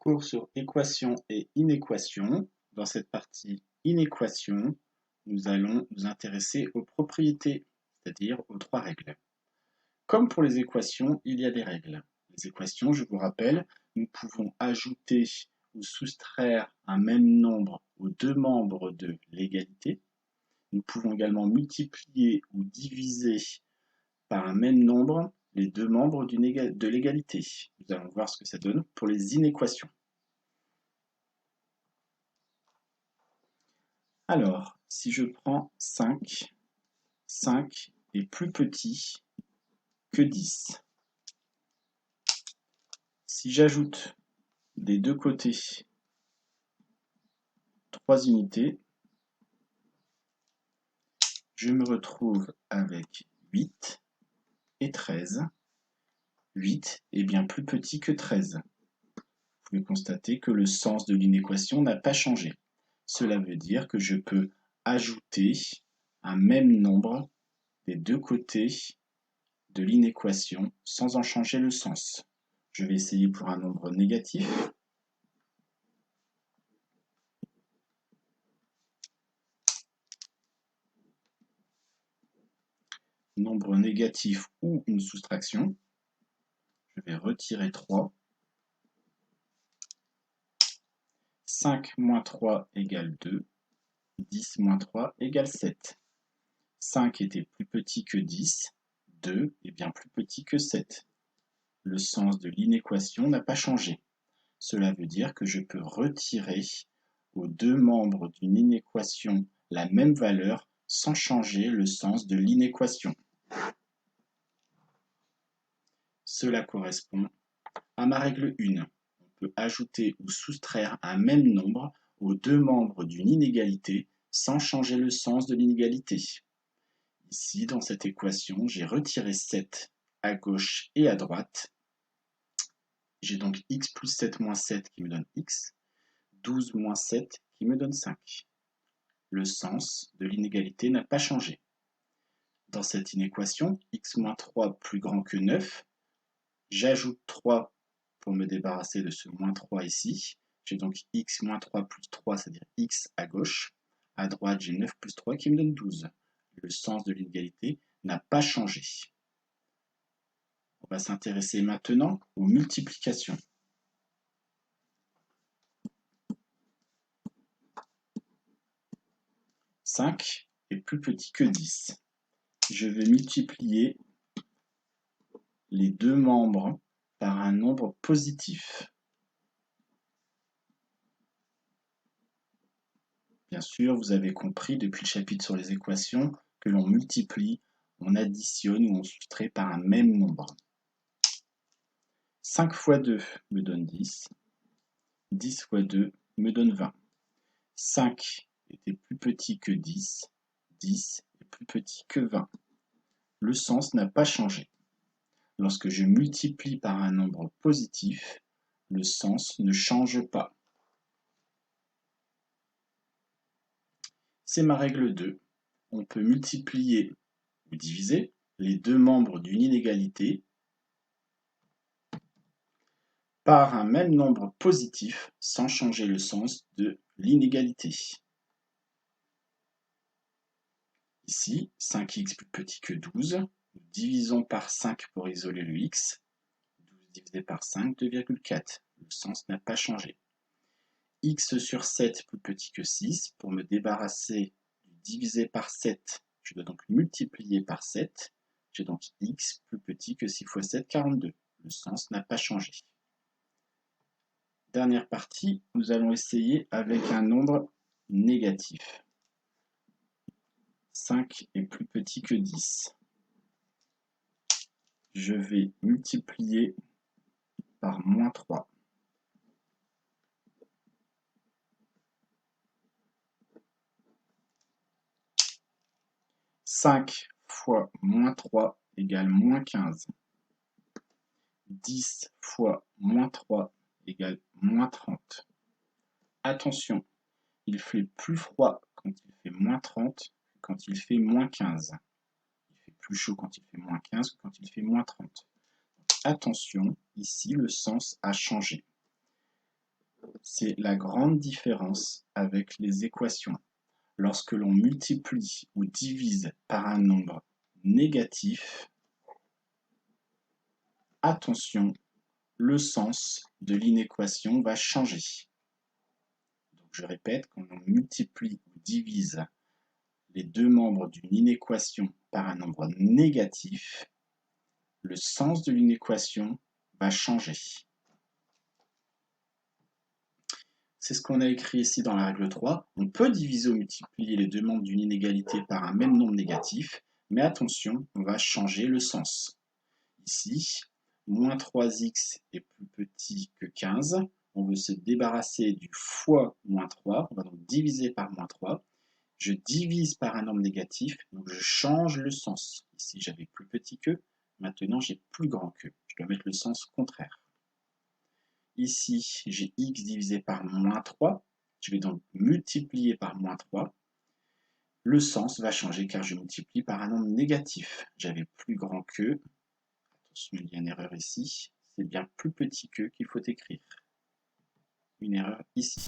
cours sur équation et inéquation. Dans cette partie inéquation, nous allons nous intéresser aux propriétés, c'est-à-dire aux trois règles. Comme pour les équations, il y a des règles. Les équations, je vous rappelle, nous pouvons ajouter ou soustraire un même nombre aux deux membres de l'égalité. Nous pouvons également multiplier ou diviser par un même nombre les deux membres de l'égalité. Nous allons voir ce que ça donne pour les inéquations. Alors, si je prends 5, 5 est plus petit que 10. Si j'ajoute des deux côtés 3 unités, je me retrouve avec 8 et 13. 8 est bien plus petit que 13. Vous pouvez constater que le sens de l'inéquation n'a pas changé. Cela veut dire que je peux ajouter un même nombre des deux côtés de l'inéquation sans en changer le sens. Je vais essayer pour un nombre négatif. Nombre négatif ou une soustraction. Je vais retirer 3. 5 moins 3 égale 2. 10 moins 3 égale 7. 5 était plus petit que 10. 2 est bien plus petit que 7. Le sens de l'inéquation n'a pas changé. Cela veut dire que je peux retirer aux deux membres d'une inéquation la même valeur sans changer le sens de l'inéquation. Cela correspond à ma règle 1. On peut ajouter ou soustraire un même nombre aux deux membres d'une inégalité sans changer le sens de l'inégalité. Ici, dans cette équation, j'ai retiré 7 à gauche et à droite. J'ai donc x plus 7 moins 7 qui me donne x, 12 moins 7 qui me donne 5. Le sens de l'inégalité n'a pas changé. Dans cette inéquation, x moins 3 plus grand que 9, j'ajoute 3 pour me débarrasser de ce moins 3 ici. J'ai donc x moins 3 plus 3, c'est-à-dire x à gauche. À droite, j'ai 9 plus 3 qui me donne 12. Le sens de l'inégalité n'a pas changé. On va s'intéresser maintenant aux multiplications. 5 est plus petit que 10. Je vais multiplier les deux membres par un nombre positif. Bien sûr, vous avez compris depuis le chapitre sur les équations que l'on multiplie, on additionne ou on soustrait par un même nombre. 5 fois 2 me donne 10. 10 fois 2 me donne 20. 5 était plus petit que 10. 10 est plus petit que 20. Le sens n'a pas changé. Lorsque je multiplie par un nombre positif, le sens ne change pas. C'est ma règle 2. On peut multiplier ou diviser les deux membres d'une inégalité par un même nombre positif sans changer le sens de l'inégalité. Ici, 5x plus petit que 12. Nous divisons par 5 pour isoler le x. 12 divisé par 5, 2,4. Le sens n'a pas changé. X sur 7 plus petit que 6. Pour me débarrasser du divisé par 7, je dois donc multiplier par 7. J'ai donc x plus petit que 6 fois 7, 42. Le sens n'a pas changé. Dernière partie, nous allons essayer avec un nombre négatif. 5 est plus petit que 10. Je vais multiplier par moins 3. « 5 fois moins 3 égale moins 15. 10 fois moins 3 égale moins 30. Attention, il fait plus froid quand il fait moins 30 que quand il fait moins 15. Il fait plus chaud quand il fait moins 15 que quand il fait moins 30. Attention, ici le sens a changé. C'est la grande différence avec les équations. Lorsque l'on multiplie ou divise par un nombre négatif, attention, le sens de l'inéquation va changer. Donc je répète, quand on multiplie ou divise les deux membres d'une inéquation par un nombre négatif, le sens de l'inéquation va changer. C'est ce qu'on a écrit ici dans la règle 3. On peut diviser ou multiplier les deux membres d'une inégalité par un même nombre négatif, mais attention, on va changer le sens. Ici, moins 3x est plus petit que 15. On veut se débarrasser du fois moins 3. On va donc diviser par moins 3. Je divise par un nombre négatif, donc je change le sens. Ici, j'avais plus petit que, maintenant j'ai plus grand que. Je dois mettre le sens contraire. Ici, j'ai x divisé par moins 3. Je vais donc multiplier par moins 3. Le sens va changer car je multiplie par un nombre négatif. J'avais plus grand que. Attention, il y a une erreur ici. C'est bien plus petit que qu'il faut écrire. Une erreur ici.